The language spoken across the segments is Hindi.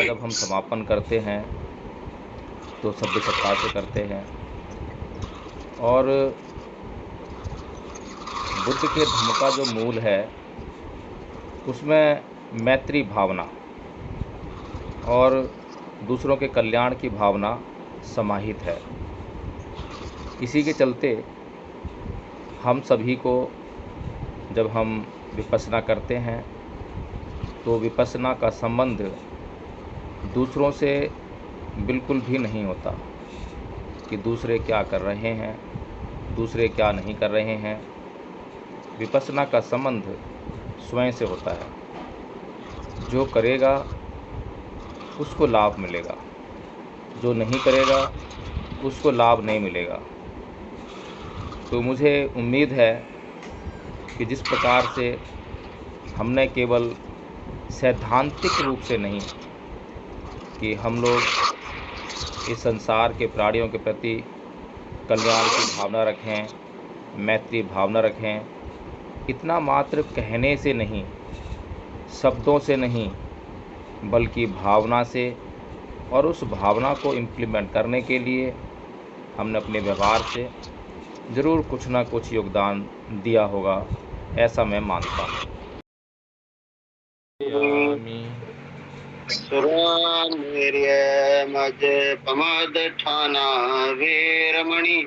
का जब हम समापन करते हैं तो सभ्य सत्ता से करते हैं। और बुद्ध के धम्म का जो मूल है उसमें मैत्री भावना और दूसरों के कल्याण की भावना समाहित है। इसी के चलते हम सभी को जब हम विपश्यना करते हैं तो विपश्यना का संबंध दूसरों से बिल्कुल भी नहीं होता कि दूसरे क्या कर रहे हैं, दूसरे क्या नहीं कर रहे हैं। विपश्यना का संबंध स्वयं से होता है। जो करेगा उसको लाभ मिलेगा, जो नहीं करेगा उसको लाभ नहीं मिलेगा। तो मुझे उम्मीद है कि जिस प्रकार से हमने केवल सैद्धांतिक रूप से नहीं कि हम लोग इस संसार के प्राणियों के प्रति कल्याण की भावना रखें, मैत्री भावना रखें, इतना मात्र कहने से नहीं, शब्दों से नहीं, बल्कि भावना से, और उस भावना को इम्प्लीमेंट करने के लिए हमने अपने व्यवहार से ज़रूर कुछ ना कुछ योगदान दिया होगा, ऐसा मैं मानता हूँ। मज पमद ठाना वीरमणि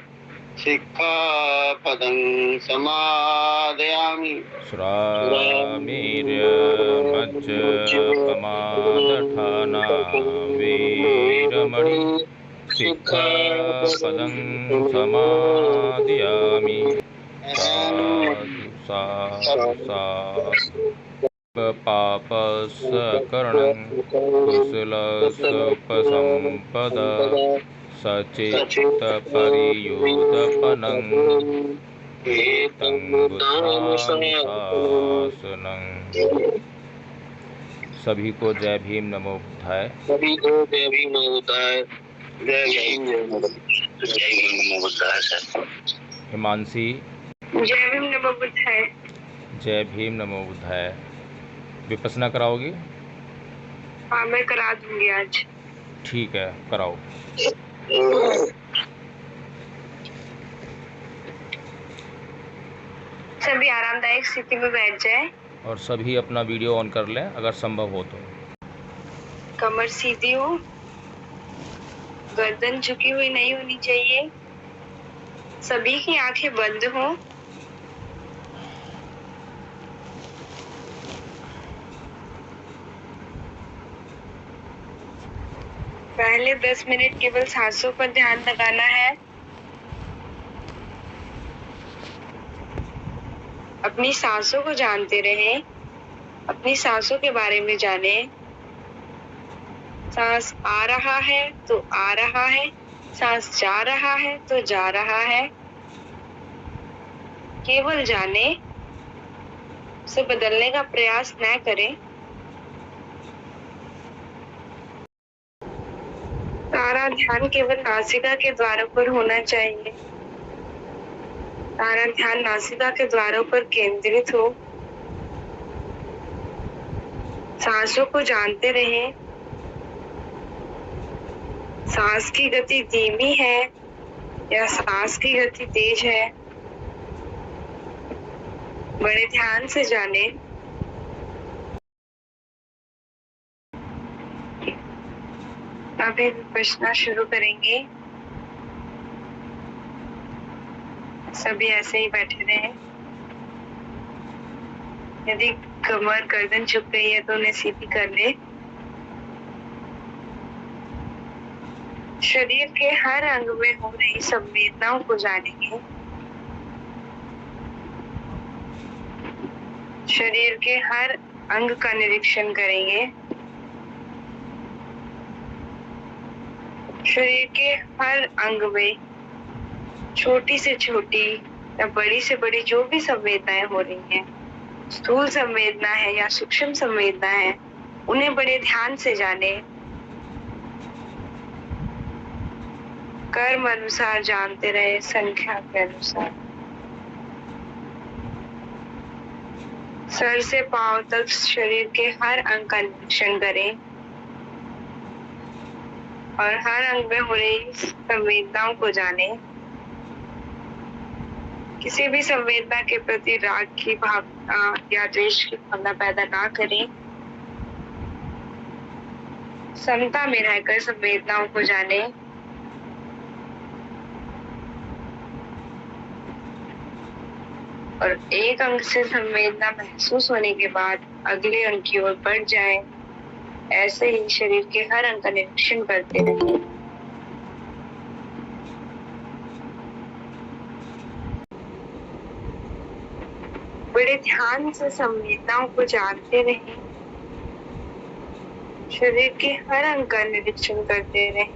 सिक्खापदं समादयामि। सुरामेर्यमज्ज पमादठाना वीरमणि सिक्खापदं समादयामि। साधु साधु साधु। पापस्करणं कुशलसुपसम्पदा सचित्तपरियुदपनं एतं बुद्धानुशासनं। सभी को जय भीम नमो बुद्धाय। सभी को जय भीम नमो बुद्धाय। जय भीम नमो बुद्धाय। हिमांशी जय भीम नमो बुद्धाय। जय भीम नमो बुद्धाय। विपश्यना कराओगी? हाँ, मैं करा दूंगी आज। ठीक है, कराओ। सभी आरामदायक स्थिति में बैठ जाएं। और सभी अपना वीडियो ऑन कर लें अगर संभव हो तो। कमर सीधी हो, गर्दन झुकी हुई नहीं होनी चाहिए। सभी की आंखें बंद हो। पहले 10 मिनट केवल सांसों पर ध्यान लगाना है। अपनी सांसों को जानते रहें, अपनी सांसों के बारे में जानें। सांस आ रहा है तो आ रहा है, सांस जा रहा है तो जा रहा है। केवल जाने, उसे बदलने का प्रयास न करें। सारा ध्यान केवल नासिका के द्वारों पर होना चाहिए। सारा ध्यान नासिका के द्वारों पर केंद्रित हो। सांसों को जानते रहें। सांस की गति धीमी है या सांस की गति तेज है, बड़े ध्यान से जानें। अभी विपश्यना शुरू करेंगे। सभी ऐसे ही बैठे रहें। यदि कमर गर्दन झुक गई है तो उन्हें सीधी कर ले। शरीर के हर अंग में हो रही संवेदनाओं को जानेंगे। शरीर के हर अंग का निरीक्षण करेंगे। शरीर के हर अंग में छोटी से छोटी या बड़ी से बड़ी जो भी संवेदनाएं हो रही हैं, स्थूल संवेदना है या सूक्ष्म संवेदना है, उन्हें बड़े ध्यान से जाने। कर्म अनुसार जानते रहे, संख्या के अनुसार। सर से पांव तक शरीर के हर अंग का निरीक्षण करें। और हर अंग में हो रही संवेदनाओं को जाने। किसी भी संवेदना के प्रति राग की भावना या द्वेष की भावना पैदा ना करें। समता में रहकर संवेदनाओं को जाने। और एक अंग से संवेदना महसूस होने के बाद अगले अंग की ओर बढ़ जाएं। ऐसे ही शरीर के हर अंग का निरीक्षण करते रहें। बड़े ध्यान से संवेदनाओं को जानते रहें। शरीर के हर अंग का निरीक्षण करते रहें।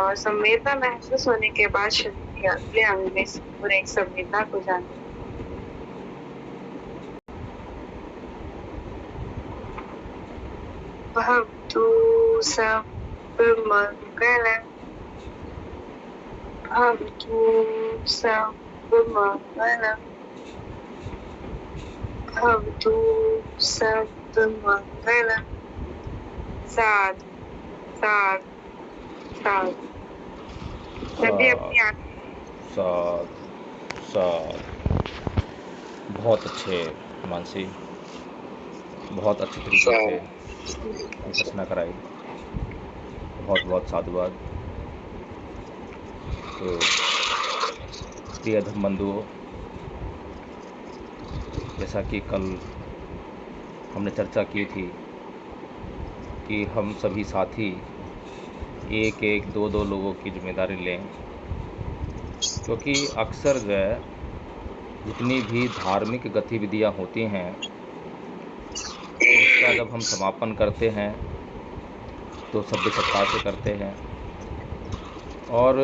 और संवेदना महसूस होने के बाद शरीर के अगले अंग में से पूरे संवेदना को जाने। भवतु सर्वमङ्गलम्। भवतु सर्वमङ्गलम्। भवतु सर्वमङ्गलम्। साधु साधु साधु। सभी अपनी साध साध। बहुत अच्छे मानसी, बहुत अच्छे तरीके से विपश्यना कराई। बहुत बहुत साधुवाद। तो प्रिय धर्म बंधुओं, जैसा कि कल हमने चर्चा की थी कि हम सभी साथी एक एक दो दो लोगों की जिम्मेदारी लें, क्योंकि अक्सर जो है जितनी भी धार्मिक गतिविधियां होती हैं उसका जब हम समापन करते हैं तो सभ्य सत्ता से करते हैं। और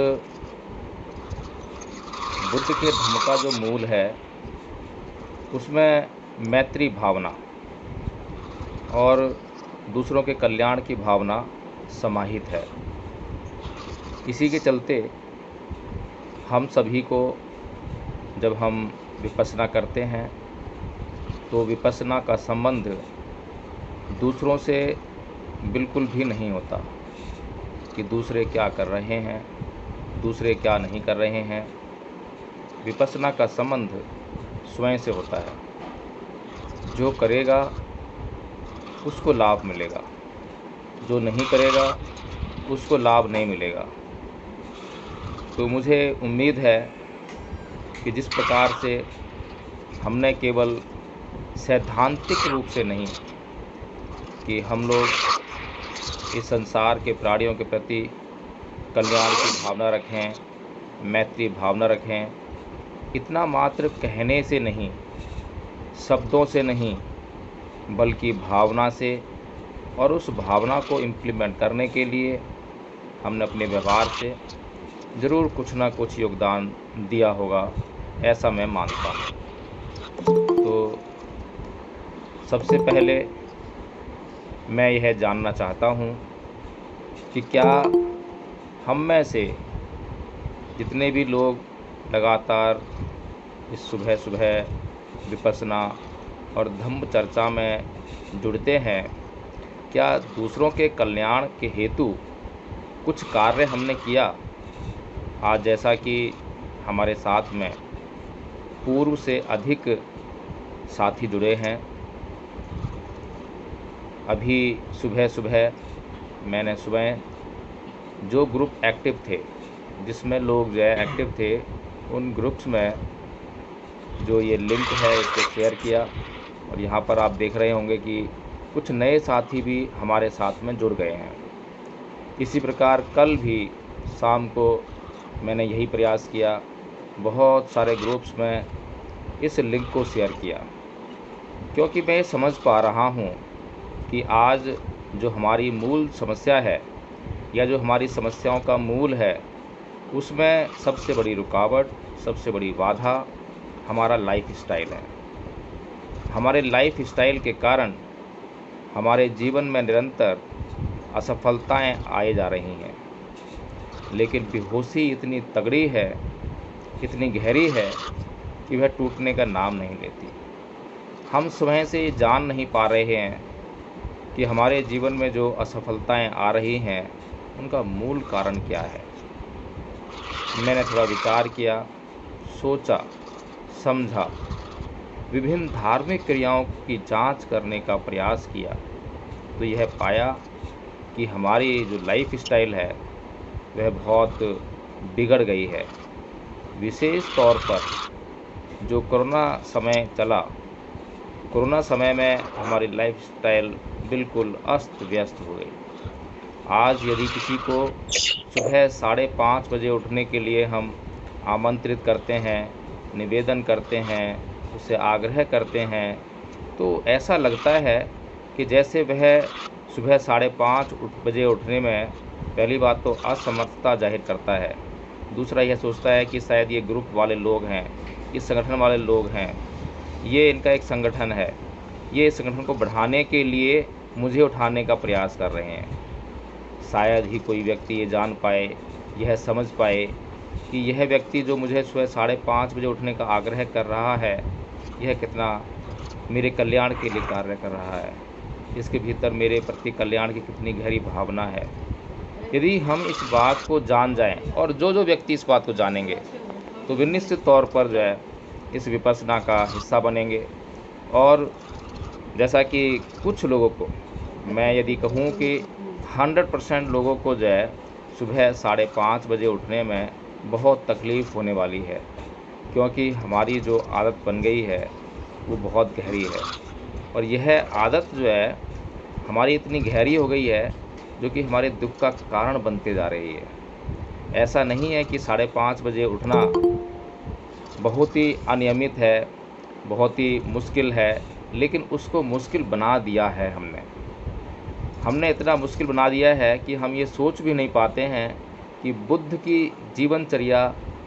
बुद्ध के धर्म का जो मूल है उसमें मैत्री भावना और दूसरों के कल्याण की भावना समाहित है। इसी के चलते हम सभी को जब हम विपश्यना करते हैं तो विपश्यना का संबंध दूसरों से बिल्कुल भी नहीं होता कि दूसरे क्या कर रहे हैं, दूसरे क्या नहीं कर रहे हैं। विपश्यना का संबंध स्वयं से होता है। जो करेगा उसको लाभ मिलेगा, जो नहीं करेगा उसको लाभ नहीं मिलेगा। तो मुझे उम्मीद है कि जिस प्रकार से हमने केवल सैद्धांतिक रूप से नहीं कि हम लोग इस संसार के प्राणियों के प्रति कल्याण की भावना रखें, मैत्री भावना रखें, इतना मात्र कहने से नहीं, शब्दों से नहीं, बल्कि भावना से, और उस भावना को इम्प्लीमेंट करने के लिए हमने अपने व्यवहार से ज़रूर कुछ ना कुछ योगदान दिया होगा, ऐसा मैं मानता हूँ। तो सबसे पहले मैं यह जानना चाहता हूँ कि क्या हम में से जितने भी लोग लगातार इस सुबह सुबह विपश्यना और धम्म चर्चा में जुड़ते हैं, क्या दूसरों के कल्याण के हेतु कुछ कार्य हमने किया? आज जैसा कि हमारे साथ में पूर्व से अधिक साथी जुड़े हैं, अभी सुबह सुबह मैंने सुबह जो ग्रुप एक्टिव थे, जिसमें लोग जो है एक्टिव थे, उन ग्रुप्स में जो ये लिंक है इसको शेयर किया। और यहाँ पर आप देख रहे होंगे कि कुछ नए साथी भी हमारे साथ में जुड़ गए हैं। इसी प्रकार कल भी शाम को मैंने यही प्रयास किया, बहुत सारे ग्रुप्स में इस लिंक को शेयर किया, क्योंकि मैं समझ पा रहा हूँ कि आज जो हमारी मूल समस्या है या जो हमारी समस्याओं का मूल है, उसमें सबसे बड़ी रुकावट, सबसे बड़ी बाधा हमारा लाइफ स्टाइल है। हमारे लाइफ स्टाइल के कारण हमारे जीवन में निरंतर असफलताएं आए जा रही हैं। लेकिन बेहोशी इतनी तगड़ी है, इतनी गहरी है कि वह टूटने का नाम नहीं लेती। हम स्वयं से ये जान नहीं पा रहे हैं कि हमारे जीवन में जो असफलताएं आ रही हैं उनका मूल कारण क्या है। मैंने थोड़ा विचार किया, सोचा, समझा, विभिन्न धार्मिक क्रियाओं की जांच करने का प्रयास किया, तो यह पाया कि हमारी जो लाइफ स्टाइल है वह बहुत बिगड़ गई है। विशेष तौर पर जो कोरोना समय चला, कोरोना समय में हमारी लाइफ स्टाइल बिल्कुल अस्त व्यस्त हो गई। आज यदि किसी को सुबह 5:30 बजे उठने के लिए हम आमंत्रित करते हैं, निवेदन करते हैं, उससे आग्रह करते हैं, तो ऐसा लगता है कि जैसे वह सुबह 5:30 बजे उठने में पहली बात तो असमर्थता जाहिर करता है, दूसरा यह सोचता है कि शायद ये ग्रुप वाले लोग हैं, इस संगठन वाले लोग हैं, ये इनका एक संगठन है, ये इस संगठन को बढ़ाने के लिए मुझे उठाने का प्रयास कर रहे हैं। शायद ही कोई व्यक्ति ये जान पाए, यह समझ पाए कि यह व्यक्ति जो मुझे सुबह 5:30 बजे उठने का आग्रह कर रहा है, यह कितना मेरे कल्याण के लिए कार्य कर रहा है, इसके भीतर मेरे प्रति कल्याण की कितनी गहरी भावना है। यदि हम इस बात को जान जाएं, और जो व्यक्ति इस बात को जानेंगे, तो वे निश्चित तौर पर जो है इस विपස්සना का हिस्सा बनेंगे। और जैसा कि कुछ लोगों को, मैं यदि कहूँ कि 100% लोगों को जो है सुबह 5:30 बजे उठने में बहुत तकलीफ़ होने वाली है, क्योंकि हमारी जो आदत बन गई है वो बहुत गहरी है। और यह आदत जो है हमारी इतनी गहरी हो गई है जो कि हमारे दुख का कारण बनते जा रही है। ऐसा नहीं है कि 5:30 बजे उठना बहुत ही अनियमित है, बहुत ही मुश्किल है, लेकिन उसको मुश्किल बना दिया है हमने इतना मुश्किल बना दिया है कि हम ये सोच भी नहीं पाते हैं कि बुद्ध की जीवनचर्या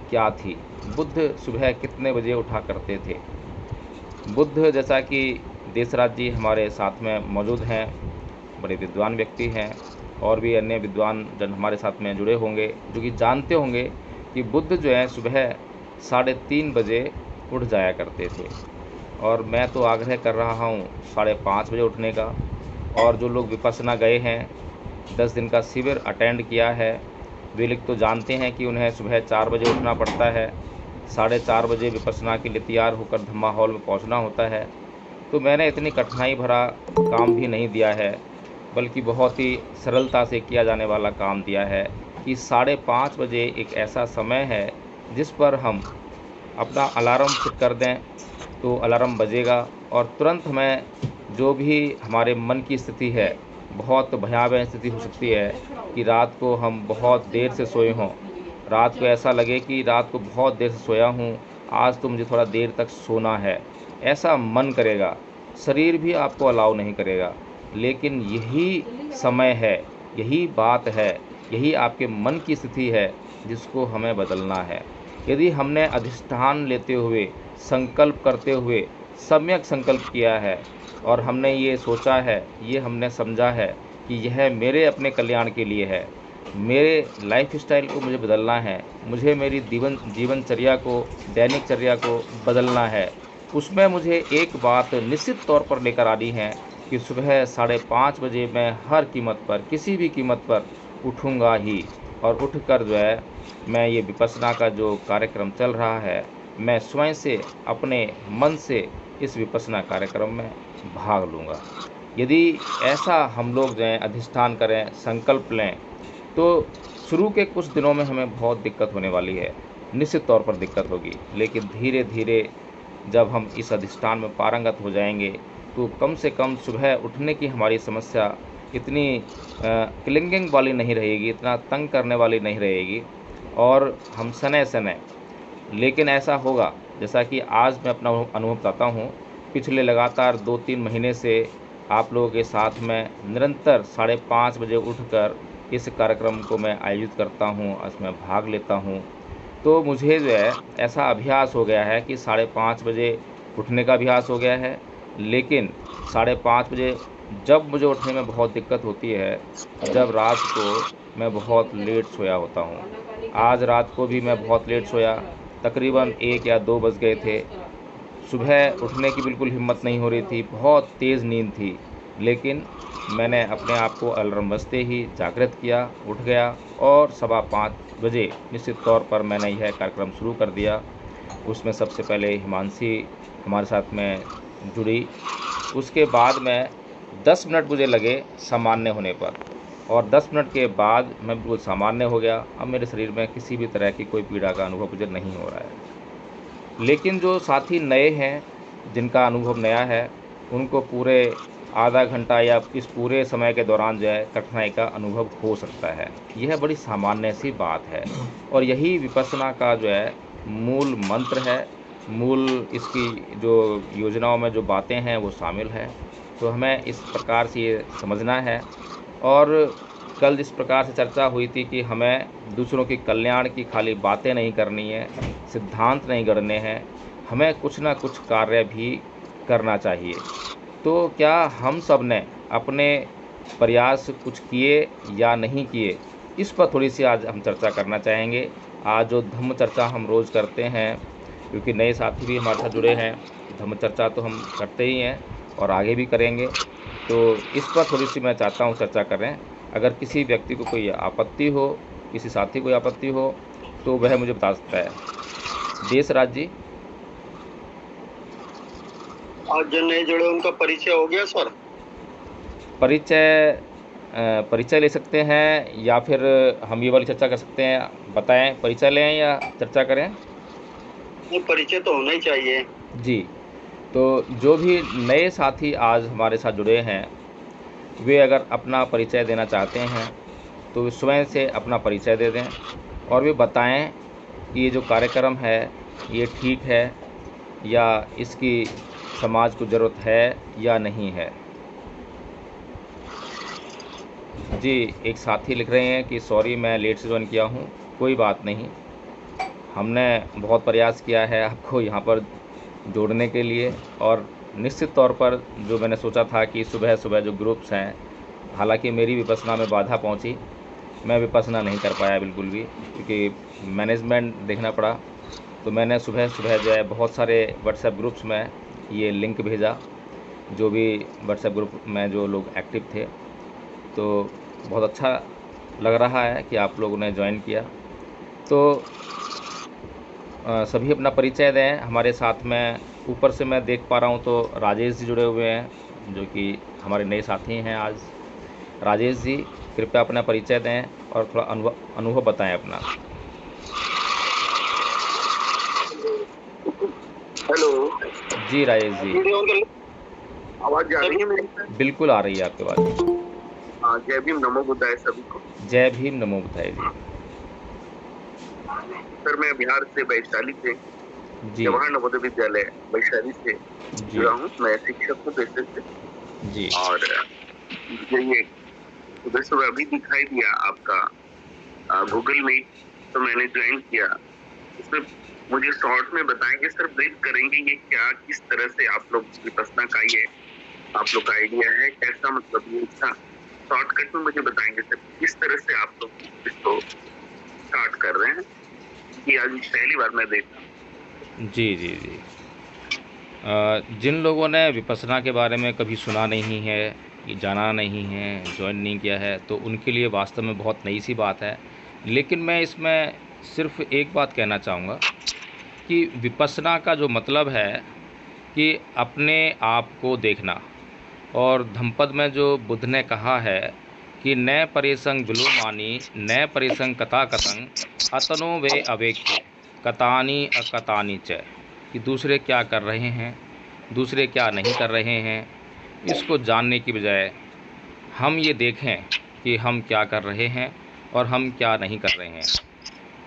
क्या थी, बुद्ध सुबह कितने बजे उठा करते थे। बुद्ध, जैसा कि देशराज जी हमारे साथ में मौजूद हैं, बड़े विद्वान व्यक्ति हैं, और भी अन्य विद्वान जन हमारे साथ में जुड़े होंगे जो कि जानते होंगे कि बुद्ध जो है सुबह 3:30 बजे उठ जाया करते थे। और मैं तो आग्रह कर रहा हूँ 5:30 बजे उठने का। और जो लोग विपස්සना गए हैं, 10 दिन का शिविर अटेंड किया है, वे लोग तो जानते हैं कि उन्हें सुबह 4 बजे उठना पड़ता है, 4:30 बजे विपස්සना के लिए तैयार होकर धम्मा हॉल में पहुंचना होता है। तो मैंने इतनी कठिनाई भरा काम भी नहीं दिया है, बल्कि बहुत ही सरलता से किया जाने वाला काम दिया है कि 5:30 बजे एक ऐसा समय है जिस पर हम अपना अलार्म फिट कर दें, तो अलार्म बजेगा और तुरंत हमें जो भी हमारे मन की स्थिति है, बहुत भयावह स्थिति हो सकती है कि रात को हम बहुत देर से सोए हों, रात को ऐसा लगे कि रात को बहुत देर से सोया हूँ, आज तो मुझे थोड़ा देर तक सोना है, ऐसा मन करेगा, शरीर भी आपको अलाउ नहीं करेगा। लेकिन यही समय है, यही बात है, यही आपके मन की स्थिति है जिसको हमें बदलना है। यदि हमने अधिष्ठान लेते हुए, संकल्प करते हुए सम्यक संकल्प किया है और हमने ये सोचा है, ये हमने समझा है कि यह मेरे अपने कल्याण के लिए है, मेरे लाइफ स्टाइल को मुझे बदलना है, मुझे मेरी जीवनचर्या को, दैनिक चर्या को बदलना है, उसमें मुझे एक बात निश्चित तौर पर लेकर आनी है कि सुबह 5:30 बजे मैं हर कीमत पर, किसी भी कीमत पर उठूँगा ही। और उठकर जो है मैं ये विपස්සना का जो कार्यक्रम चल रहा है, मैं स्वयं से, अपने मन से इस विपස්සना कार्यक्रम में भाग लूँगा। यदि ऐसा हम लोग जो है अधिष्ठान करें, संकल्प लें, तो शुरू के कुछ दिनों में हमें बहुत दिक्कत होने वाली है, निश्चित तौर पर दिक्कत होगी, लेकिन धीरे धीरे जब हम इस अधिष्ठान में पारंगत हो जाएंगे तो कम से कम सुबह उठने की हमारी समस्या इतनी क्लिंगिंग वाली नहीं रहेगी, इतना तंग करने वाली नहीं रहेगी, और हम सने सने, लेकिन ऐसा होगा जैसा कि आज मैं अपना अनुभव बताता हूँ। पिछले लगातार 2-3 महीने से आप लोगों के साथ में निरंतर 5:30 बजे उठकर इस कार्यक्रम को मैं आयोजित करता हूँ, इसमें भाग लेता हूँ। तो मुझे जो है ऐसा अभ्यास हो गया है कि 5:30 बजे उठने का अभ्यास हो गया है, लेकिन 5:30 बजे जब मुझे उठने में बहुत दिक्कत होती है, जब रात को मैं बहुत लेट सोया होता हूँ। आज रात को भी मैं बहुत लेट सोया, तकरीबन 1 या 2 बज गए थे। सुबह उठने की बिल्कुल हिम्मत नहीं हो रही थी, बहुत तेज़ नींद थी, लेकिन मैंने अपने आप को अलार्म बजते ही जागृत किया, उठ गया और 5:15 बजे निश्चित तौर पर मैंने यह कार्यक्रम शुरू कर दिया। उसमें सबसे पहले हिमांशी हमारे साथ में जुड़ी। उसके बाद में 10 मिनट मुझे लगे सामान्य होने पर, और 10 मिनट के बाद मैं बिल्कुल सामान्य हो गया। अब मेरे शरीर में किसी भी तरह की कोई पीड़ा का अनुभव मुझे नहीं हो रहा है। लेकिन जो साथी नए हैं, जिनका अनुभव नया है, उनको पूरे आधा घंटा या इस पूरे समय के दौरान जो है कठिनाई का अनुभव हो सकता है। यह बड़ी सामान्य सी बात है, और यही विपश्यना का जो है मूल मंत्र है, मूल इसकी जो योजनाओं में जो बातें हैं वो शामिल है। तो हमें इस प्रकार से ये समझना है। और कल जिस प्रकार से चर्चा हुई थी कि हमें दूसरों के कल्याण की खाली बातें नहीं करनी है, सिद्धांत नहीं गढ़ने हैं, हमें कुछ ना कुछ कार्य भी करना चाहिए। तो क्या हम सब ने अपने प्रयास कुछ किए या नहीं किए, इस पर थोड़ी सी आज हम चर्चा करना चाहेंगे। आज जो धम्म चर्चा हम रोज़ करते हैं, क्योंकि नए साथी भी हमारे साथ जुड़े हैं, धम्म चर्चा तो हम करते ही हैं और आगे भी करेंगे। तो इस पर थोड़ी सी मैं चाहता हूँ चर्चा करें। अगर किसी व्यक्ति को कोई आपत्ति हो, किसी साथी को कोई आपत्ति हो, तो वह मुझे बता सकता है। देशराज जी। आज जो नए जुड़े उनका परिचय हो गया सर? परिचय ले सकते हैं, या फिर हम ये वाली चर्चा कर सकते हैं। बताएं, परिचय लें या चर्चा करें? ये परिचय तो होना ही चाहिए जी। तो जो भी नए साथी आज हमारे साथ जुड़े हैं, वे अगर अपना परिचय देना चाहते हैं तो वे स्वयं से अपना परिचय दे दें, और वे बताएं कि ये जो कार्यक्रम है ये ठीक है या इसकी समाज को ज़रूरत है या नहीं है। जी, एक साथी लिख रहे हैं कि सॉरी मैं लेट से ज्वाइन किया हूँ। कोई बात नहीं, हमने बहुत प्रयास किया है आपको यहाँ पर जोड़ने के लिए, और निश्चित तौर पर जो मैंने सोचा था कि सुबह सुबह जो ग्रुप्स हैं, हालांकि मेरी विपश्यना में बाधा पहुँची, मैं विपश्यना नहीं कर पाया बिल्कुल भी, क्योंकि मैनेजमेंट देखना पड़ा। तो मैंने सुबह सुबह जो है बहुत सारे व्हाट्सएप ग्रुप्स में ये लिंक भेजा, जो भी व्हाट्सएप ग्रुप में जो लोग एक्टिव थे। तो बहुत अच्छा लग रहा है कि आप लोगों ने ज्वाइन किया। तो सभी अपना परिचय दें हमारे साथ में। ऊपर से मैं देख पा रहा हूँ तो राजेश जी जुड़े हुए हैं, जो कि हमारे नए साथी हैं आज। राजेश जी, कृपया अपना परिचय दें और थोड़ा अनुभव बताएं अपना। हेलो जी राजेश जी, आवाज जा रही है मेरी? बिल्कुल आ रही है आपकी आवाज़। हाँ, जय भीम, नमो बुद्धाय सभी को। जय भीम, नमो बुद्धाय जी। सर मैं बिहार से, वैशाली से, जी जवाहर नवोदय विद्यालय वैशाली से जी जुड़ा हूँ। मैं शिक्षक हूँ पेशे से। जी। और मुझे ये सुबह सुबह अभी दिखाई दिया आपका गूगल मीट, तो मैंने ज्वाइन किया। इसमें मुझे शॉर्ट में बताएंगे सर, ब्रीफ करेंगे ये क्या, किस तरह से आप लोग विपश्यना का ये आप लोग का आइडिया है, कैसा मतलब ये इसका शॉर्टकट में मुझे बताएंगे सर, किस तरह से आप लोग इसको स्टार्ट कर रहे हैं, कि आज पहली बार मैं देख रहा हूँ। जी जी जी। जिन लोगों ने विपश्यना के बारे में कभी सुना नहीं है, ये जाना नहीं है, ज्वाइन नहीं किया है, तो उनके लिए वास्तव में बहुत नई सी बात है। लेकिन मैं इसमें सिर्फ एक बात कहना चाहूँगा कि विपश्यना का जो मतलब है कि अपने आप को देखना। और धम्पद में जो बुद्ध ने कहा है कि न परेसंग विलोमानी न परेसंग कथा कतंग अतनो वे अवेक्य कतानी अकतानी च, कि दूसरे क्या कर रहे हैं, दूसरे क्या नहीं कर रहे हैं, इसको जानने की बजाय हम ये देखें कि हम क्या कर रहे हैं और हम क्या नहीं कर रहे हैं।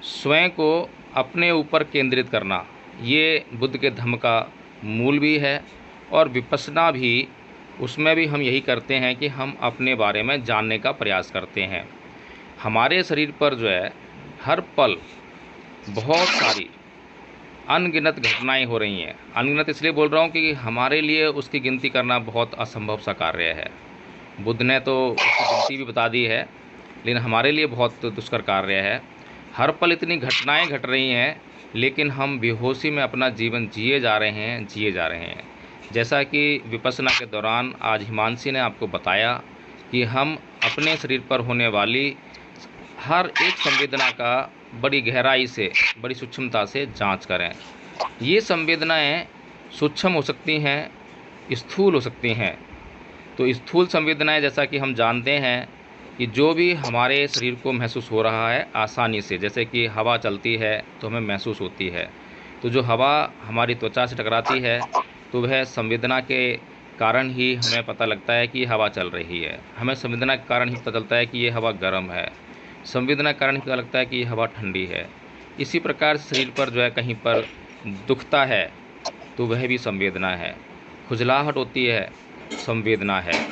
स्वयं को अपने ऊपर केंद्रित करना, ये बुद्ध के धम्म का मूल भी है। और विपश्यना भी, उसमें भी हम यही करते हैं कि हम अपने बारे में जानने का प्रयास करते हैं। हमारे शरीर पर जो है हर पल बहुत सारी अनगिनत घटनाएं हो रही हैं। अनगिनत इसलिए बोल रहा हूँ कि हमारे लिए उसकी गिनती करना बहुत असंभव सा कार्य है। बुद्ध ने तो उसकी गिनती भी बता दी है, लेकिन हमारे लिए बहुत दुष्कर कार्य है। हर पल इतनी घटनाएं घट रही हैं लेकिन हम बेहोशी में अपना जीवन जिए जा रहे हैं। जैसा कि विपश्यना के दौरान आज हिमांशी ने आपको बताया कि हम अपने शरीर पर होने वाली हर एक संवेदना का बड़ी गहराई से, बड़ी सूक्ष्मता से जांच करें। ये संवेदनाएं सूक्ष्म हो सकती हैं, स्थूल हो सकती हैं। तो स्थूल संवेदनाएं, जैसा कि हम जानते हैं कि जो भी हमारे शरीर को महसूस हो रहा है आसानी से, जैसे कि हवा चलती है तो हमें महसूस होती है। तो जो हवा हमारी त्वचा से टकराती है तो वह संवेदना के कारण ही हमें पता लगता है कि हवा चल रही है। हमें संवेदना के कारण ही पता चलता है कि ये हवा गर्म है। संवेदना के कारण ही पता लगता है कि ये हवा ठंडी है। इसी प्रकार शरीर पर जो है कहीं पर दुखता है तो वह भी संवेदना है। खुजलाहट होती है, संवेदना है।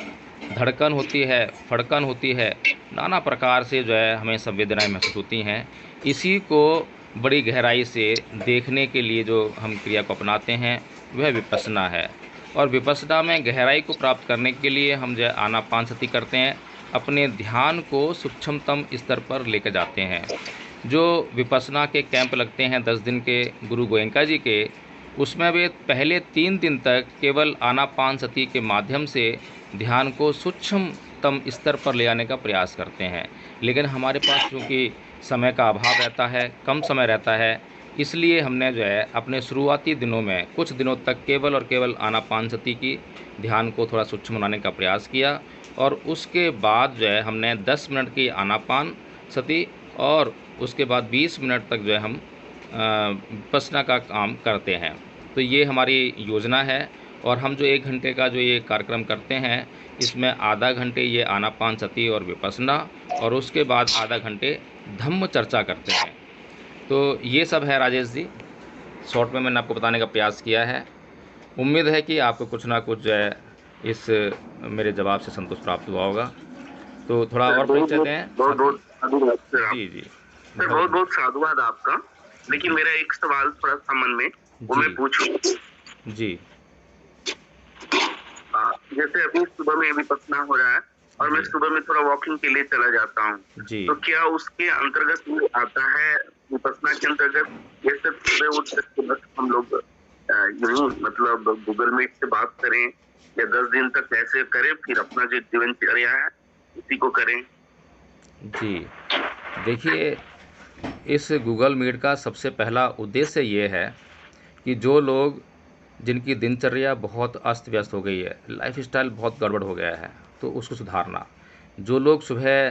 धड़कन होती है, फड़कन होती है, नाना प्रकार से जो है हमें संवेदनाएं महसूस होती हैं। इसी को बड़ी गहराई से देखने के लिए जो हम क्रिया को अपनाते हैं वह विपश्यना है। और विपश्यना में गहराई को प्राप्त करने के लिए हम जो है आनापानसति करते हैं, अपने ध्यान को सूक्ष्मतम स्तर पर लेकर जाते हैं। जो विपश्यना के कैंप लगते हैं 10 दिन के गुरु गोयंका जी के, उसमें वे पहले 3 दिन तक केवल आनापानसति के माध्यम से ध्यान को सूक्ष्मतम स्तर पर ले आने का प्रयास करते हैं। लेकिन हमारे पास चूँकि समय का अभाव रहता है, कम समय रहता है, इसलिए हमने जो है अपने शुरुआती दिनों में कुछ दिनों तक केवल और केवल आनापानसति की ध्यान को थोड़ा सूक्ष्म बनाने का प्रयास किया। और उसके बाद जो है हमने 10 मिनट की आनापानसति और उसके बाद 20 मिनट तक जो है हम विपश्यना का काम करते हैं। तो ये हमारी योजना है। और हम जो 1 घंटे का जो ये कार्यक्रम करते हैं, इसमें आधा घंटे ये आनापानसति और विपश्यना, और उसके बाद आधा घंटे धम्म चर्चा करते हैं। तो ये सब है राजेश जी, शॉर्ट में मैंने आपको बताने का प्रयास किया है। उम्मीद है कि आपको कुछ ना कुछ जो है इस मेरे जवाब से संतोष प्राप्त हुआ होगा। तो थोड़ा और परिचय दें। बहुत बहुत साधुवाद सर। जी जी सर बहुत बहुत साधुवाद आपका। लेकिन मेरा एक सवाल थोड़ा सा मन में, वो मैं पूछूं जी। जैसे अभी सुबह में विपश्यना हो रहा है और मैं सुबह में थोड़ा वॉकिंग के लिए चला जाता हूँ, तो क्या उसके अंतर्गत आता है विपश्यना के अंतर्गत? जैसे सुबह उठ के बस हम लोग यूं मतलब गूगल मीट से बात करें या 10 दिन तक ऐसे करें, फिर अपना जो दिनचर्या है उसी को करें? जी देखिए, इस गूगल मीट का सबसे पहला उद्देश्य ये है कि जो लोग जिनकी दिनचर्या बहुत अस्त व्यस्त हो गई है, लाइफस्टाइल बहुत गड़बड़ हो गया है, तो उसको सुधारना। जो लोग सुबह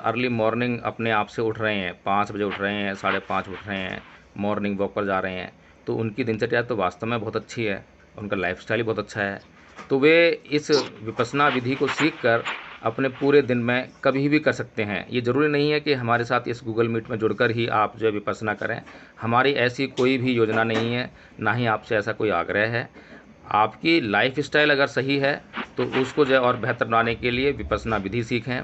अर्ली मॉर्निंग अपने आप से उठ रहे हैं, 5 बजे उठ रहे हैं, 5:30 उठ रहे हैं, मॉर्निंग वॉक पर जा रहे हैं, तो उनकी दिनचर्या तो वास्तव में बहुत अच्छी है, उनका लाइफस्टाइल ही बहुत अच्छा है। तो वे इस विपश्यना विधि को सीख कर अपने पूरे दिन में कभी भी कर सकते हैं। ये ज़रूरी नहीं है कि हमारे साथ इस गूगल मीट में जुड़कर ही आप जो है विपश्यना करें। हमारी ऐसी कोई भी योजना नहीं है, ना ही आपसे ऐसा कोई आग्रह है। आपकी लाइफस्टाइल अगर सही है तो उसको जो है और बेहतर बनाने के लिए विपश्यना विधि सीखें।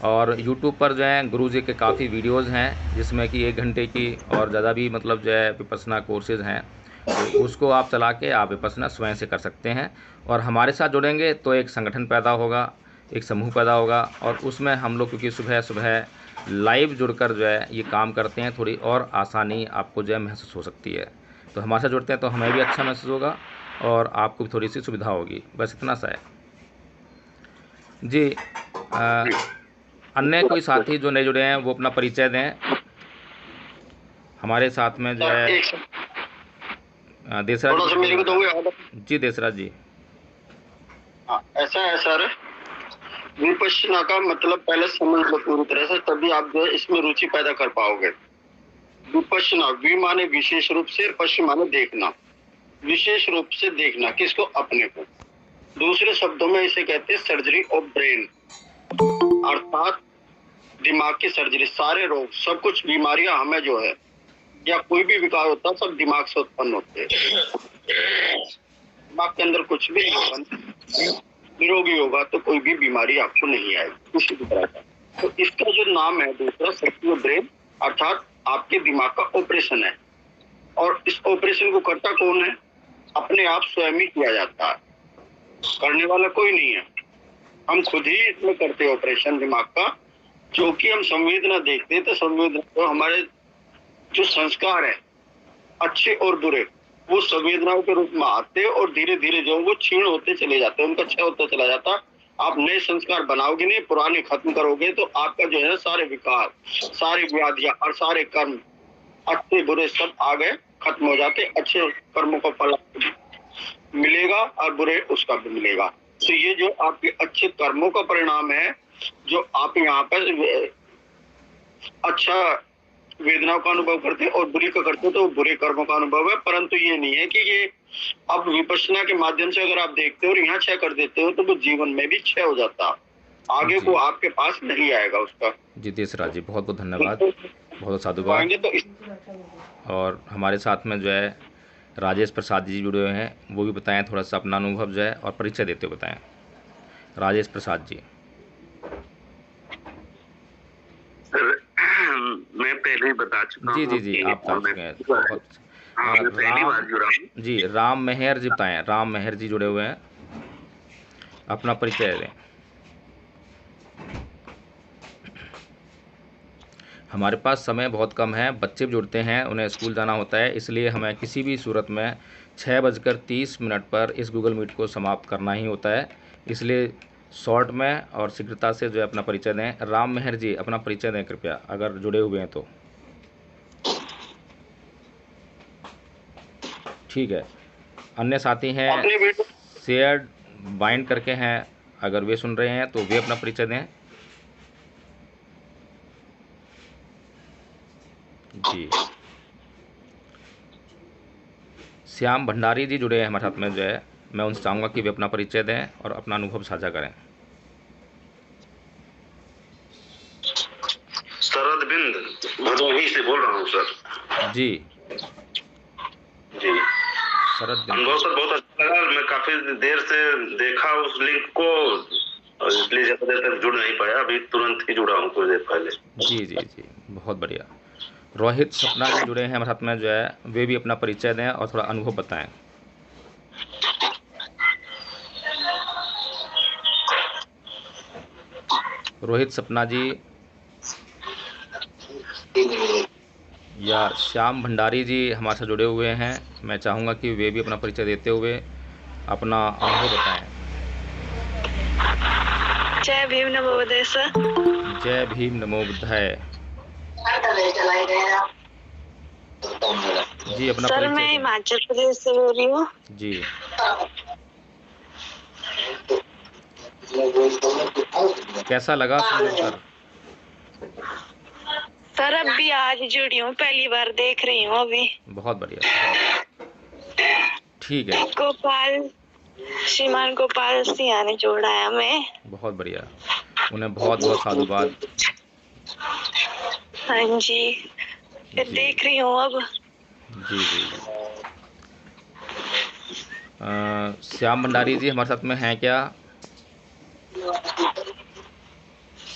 और यूट्यूब पर जो है गुरु जी के काफ़ी वीडियोज़ हैं, जिसमें कि 1 घंटे की और ज़्यादा भी मतलब जो है विपश्यना कोर्सेज़ हैं, तो उसको आप चला के आप विपश्यना स्वयं से कर सकते हैं। और हमारे साथ जुड़ेंगे तो एक संगठन पैदा होगा, एक समूह पैदा होगा, और उसमें हम लोग क्योंकि सुबह सुबह लाइव जुड़कर जो है ये काम करते हैं, थोड़ी और आसानी आपको जो है महसूस हो सकती है। तो हमारे साथ जुड़ते हैं तो हमें भी अच्छा महसूस होगा और आपको भी थोड़ी सी सुविधा होगी। बस इतना सा है जी। अन्य कोई साथी जो नए जुड़े हैं वो अपना परिचय दें। हमारे साथ में जो है देसराज जी। देसराज जी, ऐसा है सर, विपश्यना का मतलब पहले समझ लो पूरी तरह से, तभी आप जो है इसमें रुचि पैदा कर पाओगे। विपश्यना, वि माने विशेष रूप से, पश्य माने देखना, विशेष रूप से देखना किसको? अपने को। दूसरे शब्दों में इसे कहते हैं सर्जरी ऑफ ब्रेन, अर्थात दिमाग की सर्जरी। सारे रोग, सब कुछ बीमारियां हमें जो है या कोई भी विकार होता है सब दिमाग से उत्पन्न होते हैं। दिमाग के अंदर कुछ भी निरोगी होगा तो कोई भी बीमारी आपको नहीं आएगी किसी भी तरह का। तो इसका जो नाम है दूसरा सर्जरी ऑफ ब्रेन, अर्थात आपके दिमाग का ऑपरेशन है। और इस ऑपरेशन को करता कौन है? अपने आप स्वयं ही किया जाता है, करने वाला कोई नहीं है। हम खुद ही इसमें करते हैं ऑपरेशन दिमाग का। जो कि हम संवेदना देखते हैं तो संवेदना तो हमारे जो संस्कार है अच्छे और बुरे वो संवेदनाओं के रूप में आते और धीरे धीरे जो वो क्षीण होते चले जाते हैं, उनका क्षय होता चला जाता। आप नए संस्कार बनाओगे नहीं, पुराने खत्म करोगे तो आपका जो है सारे विकार, सारी व्याधियां और सारे कर्म अच्छे बुरे सब आ गए, खत्म हो जाते। अच्छे कर्मों का फल मिलेगा और बुरे उसका भी मिलेगा। तो ये जो आपके अच्छे कर्मों का परिणाम है, जो आप यहाँ पर अच्छा वेदनाओं का अनुभव करते हैं और बुरी का करते हो तो बुरे कर्मों का अनुभव है। परंतु ये नहीं है कि ये अब विपश्यना के माध्यम से अगर आप देखते हो और यहाँ क्षय कर देते हो तो वो जीवन में भी क्षय हो जाता, आगे को आपके पास नहीं आएगा उसका। जी देसराज जी, बहुत बहुत धन्यवाद, बहुत साधुवाद। तो इस और हमारे साथ में जो है राजेश प्रसाद जी जुड़े हुए हैं, वो भी बताएं थोड़ा सा अपना अनुभव जो है और परिचय देते हुए बताएं। राजेश प्रसाद जी। सर मैं पहले ही बता चुका जी हूँ जी जी, कि आप बता चुके हैं बहुत। हाँ, मैं पहली बार जुड़ा हूँ। जी राम मेहर जी बताएं, राम मेहर जी जुड़े हुए हैं, अपना परिचय दें। हमारे पास समय बहुत कम है, बच्चे भी जुड़ते हैं, उन्हें स्कूल जाना होता है, इसलिए हमें किसी भी सूरत में 6:30 पर इस गूगल मीट को समाप्त करना ही होता है। इसलिए शॉर्ट में और शीघ्रता से जो है अपना परिचय दें। राम मेहर जी अपना परिचय दें कृपया, अगर जुड़े हुए हैं तो। ठीक है, अन्य साथी हैं शेयर्ड बाइंड करके हैं, अगर वे सुन रहे हैं तो वे अपना परिचय दें। जी श्याम भंडारी जी जुड़े हैं हमारे साथ में जो है, मैं उनसे चाहूँगा कि वे अपना परिचय दें और अपना अनुभव साझा करें। शरद बिंद भदोही से बोल रहा हूँ सर। जी जी शरद बिंद, अनुभव सर बहुत अच्छा लगा। मैं काफी देर से देखा उस लिंक को और इसलिए ज्यादा देर तक जुड़ नहीं पाया, अभी तुरंत ही जुड़ा हूँ कुछ देर पहले। जी जी जी, बहुत बढ़िया। रोहित सपना जी जुड़े हैं हमारे साथ में जो है, वे भी अपना परिचय दें और थोड़ा अनुभव बताएं। रोहित सपना जी या श्याम भंडारी जी हमारे साथ जुड़े हुए हैं, मैं चाहूँगा कि वे भी अपना परिचय देते हुए अपना अनुभव बताएं। जय भीम नमो बुद्धाय सर। जय भीम नमो बुद्धाय जी, अपना सर परिचय मैं दें। हिमाचल प्रदेश से बोल रही हूँ। जी कैसा लगा सुनकर? सर अभी आज जुड़ी हूँ, पहली बार देख रही हूँ अभी। बहुत बढ़िया, ठीक है, गोपाल श्रीमान गोपाल सिंह ने जोड़ा है हमें। बहुत बढ़िया, उन्हें बहुत बहुत साधुवाद। हाँ जी, फिर देख रही हूँ अब। जी जी श्याम भंडारी जी हमारे साथ में हैं क्या?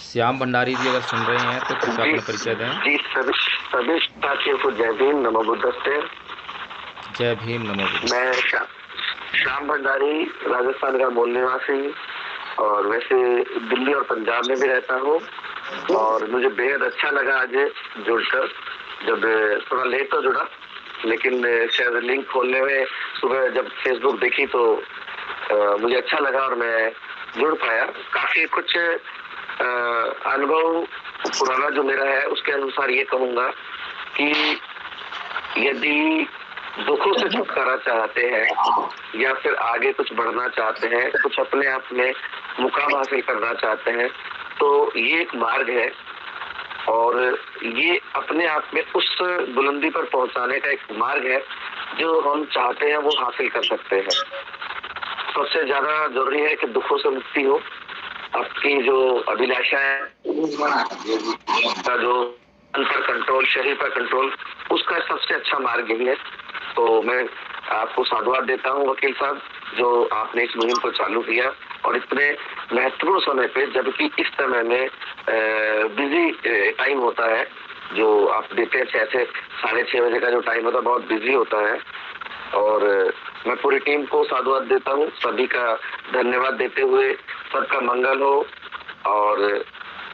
श्याम भंडारी जी अगर सुन रहे हैं तो कृपया अपना परिचय दें। जी सभी साथियों को जय भीम नमो बुद्धस्ते। जय भीम नमो बुद्ध। मैं श्याम भंडारी राजस्थान का मूल निवासी और वैसे दिल्ली और पंजाब में भी रहता हूँ। और मुझे बेहद अच्छा लगा आज जुड़कर, जब थोड़ा लेट तो जुड़ा लेकिन शायद लिंक खोलने में सुबह जब फेसबुक देखी तो मुझे अच्छा लगा और मैं जुड़ पाया। काफी कुछ अनुभव पुराना जो मेरा है उसके अनुसार ये कहूँगा कि यदि दुखों से छुटकारा चाहते हैं या फिर आगे कुछ बढ़ना चाहते हैं, कुछ अपने आप में मुकाम हासिल करना चाहते हैं, तो ये एक मार्ग है और ये अपने आप में उस बुलंदी पर पहुंचाने का एक मार्ग है जो हम चाहते हैं वो हासिल कर सकते हैं। सबसे ज्यादा जरूरी है कि दुखों से मुक्ति हो, आपकी जो अभिलाषा है जो मन पर कंट्रोल, शरीर पर कंट्रोल, उसका सबसे अच्छा मार्ग यही है। तो मैं आपको साधुवाद देता हूँ वकील साहब, जो आपने इस मुहिम को चालू किया और इतने महत्वपूर्ण समय पे, जबकि इस समय में बिजी टाइम होता है जो आप देते हैं 6 से 6:30 बजे का जो टाइम होता है, बहुत बिजी होता है। और मैं पूरी टीम को साधुवाद देता हूँ, सभी का धन्यवाद देते हुए सबका मंगल हो और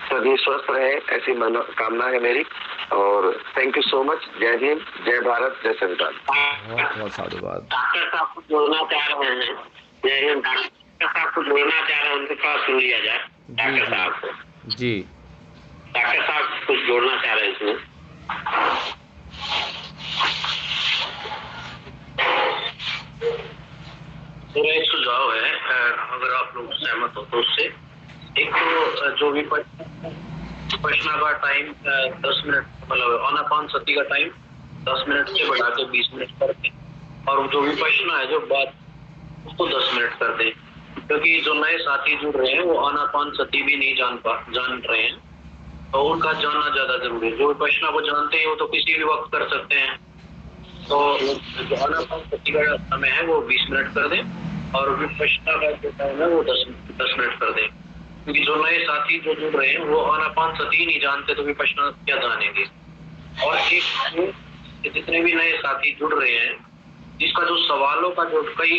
सभी स्वस्थ रहे, ऐसी कामना है मेरी। और थैंक यू सो मच। जय हिंद, जय भारत, जय संविधान। बहुत बहुत साधुवाद। डॉक्टर साहब कुछ जोड़ना चाह रहे हैं। जय हिंद। डॉक्टर साहब कुछ जोड़ना चाह रहे हैं, उनके पास सुन लिया जाए। डॉक्टर साहब को, जी डॉक्टर साहब कुछ जोड़ना चाह रहे हैं इसमें। मेरा एक सुझाव है, अगर आप लोग सहमत हो तो उससे। एक तो जो भी विपश्यना का टाइम 10 मिनट, मतलब आनापानसति का टाइम 10 मिनट से बढ़ा के 20 मिनट कर दें, और जो विपश्यना है जो बात उसको 10 मिनट कर दें, क्योंकि जो नए साथी जुड़ रहे हैं वो आनापानसति भी नहीं जान रहे हैं, तो उनका जानना ज्यादा जरूरी है। जो विपश्यना को जानते हैं वो तो किसी भी वक्त कर सकते हैं, तो जो आनापानसति का समय है वो 20 मिनट कर दें, और विपश्यना का जो टाइम है वो 10 मिनट कर दें, क्योंकि जो नए साथी जो जुड़ रहे हैं वो आनापानसति ही नहीं जानते, तो विपश्यना क्या जानेंगे। और एक जितने भी नए साथी जुड़ रहे हैं, जिसका जो सवालों का जो कई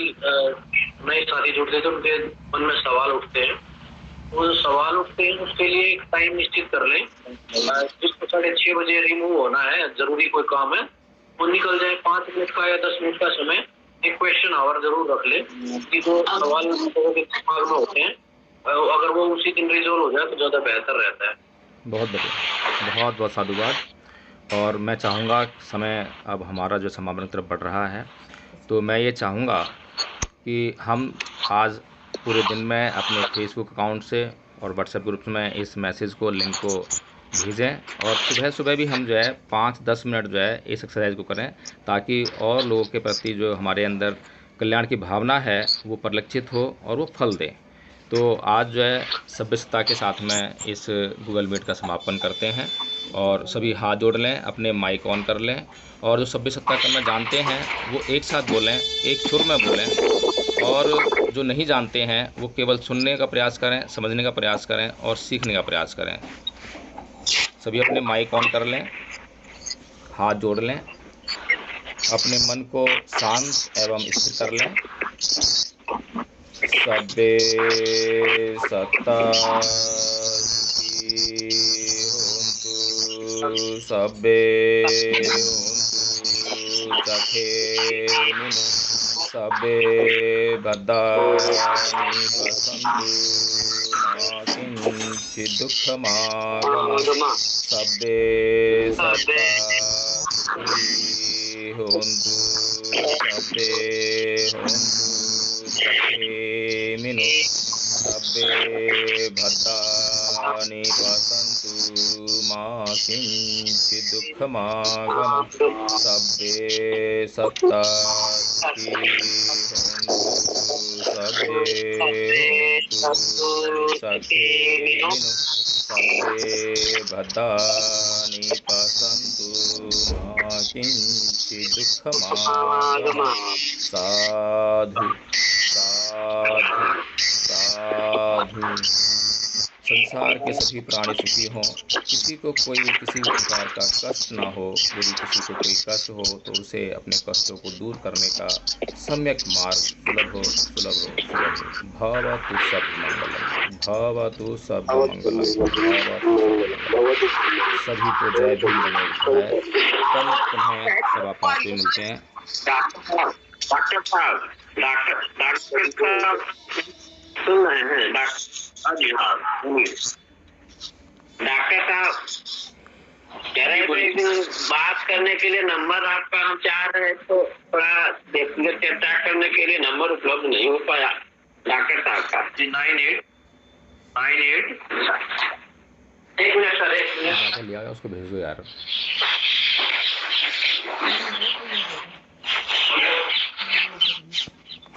नए साथी जुड़ते हैं तो उनके मन में सवाल उठते हैं, वो जो सवाल उठते हैं उसके लिए एक टाइम निश्चित कर लें, जिसको 6:30 बजे रिमूव होना है, जरूरी कोई काम है वो निकल जाए, 5 मिनट का या 10 मिनट का समय एक क्वेश्चन आवर जरूर रख ले, कि जो सवाल लोगों के दिमाग में होते हैं अगर वो उसी दिन रिजोल्व हो जाए तो ज़्यादा बेहतर रहता है। बहुत बढ़िया, बहुत बहुत साधुवाद। और मैं चाहूँगा, समय अब हमारा जो समापन की तरफ बढ़ रहा है, तो मैं ये चाहूँगा कि हम आज पूरे दिन में अपने फेसबुक अकाउंट से और व्हाट्सएप ग्रुप में इस मैसेज को, लिंक को भेजें, और सुबह सुबह भी हम जो है 5-10 मिनट जो है इस एक्सरसाइज को करें, ताकि और लोगों के प्रति जो हमारे अंदर कल्याण की भावना है वो परिलक्षित हो और वो फल दे। तो आज जो है सभ्यता के साथ में इस गूगल मीट का समापन करते हैं, और सभी हाथ जोड़ लें, अपने माइक ऑन कर लें, और जो सभ्यता करना जानते हैं वो एक साथ बोलें, एक सुर में बोलें, और जो नहीं जानते हैं वो केवल सुनने का प्रयास करें, समझने का प्रयास करें और सीखने का प्रयास करें। सभी अपने माइक ऑन कर लें, हाथ जोड़ लें, अपने मन को शांत एवं स्थिर कर लें। सब्बे सत्ता होन्तु, सब्बे होन्तु चखेमिनु, सब्बे भद्राणि पश्यन्तु मा किञ्चित् दुःखमागमः, सब्बे सत्ता होन्तु, सब्बे होन्तु चखेमिनु, सब्बे भद्राणि पश्यन्तु मा किञ्चित् दुःखमागमः, सब्बे सत्ता होन्तु, सब्बे होन्तु चखेमिनु, सब्बे भद्राणि पश्यन्तु मा किञ्चित् दुःखमागमः। साधु साधु साधु। संसार के सभी प्राणी सुखी हों, किसी को कोई किसी भी प्रकार का कष्ट ना हो। यदि किसी को कोई कष्ट हो तो उसे अपने कष्टों को दूर करने का सम्यक मार्ग सुलभ हो, सुलभ हो, सुलभ हो। भवतु सर्वमंगलम, भवतु सर्वमंगलम, भवतु सर्वमंगलम। सभी को जय भीम, जय जय। कल पुनः सवा 5 बजे मिलते हैं। डॉक्टर साहब सुन रहे हैं? डॉक्टर साहब कह रहे थे बात करने के लिए नंबर आपका हम चाह रहे हैं, तो थोड़ा व्यक्तिगत चर्चा करने के लिए नंबर उपलब्ध नहीं हो पाया डॉक्टर साहब का। 98 एक मिनट सर, एक मिनट लिया उसको भेज दो यार।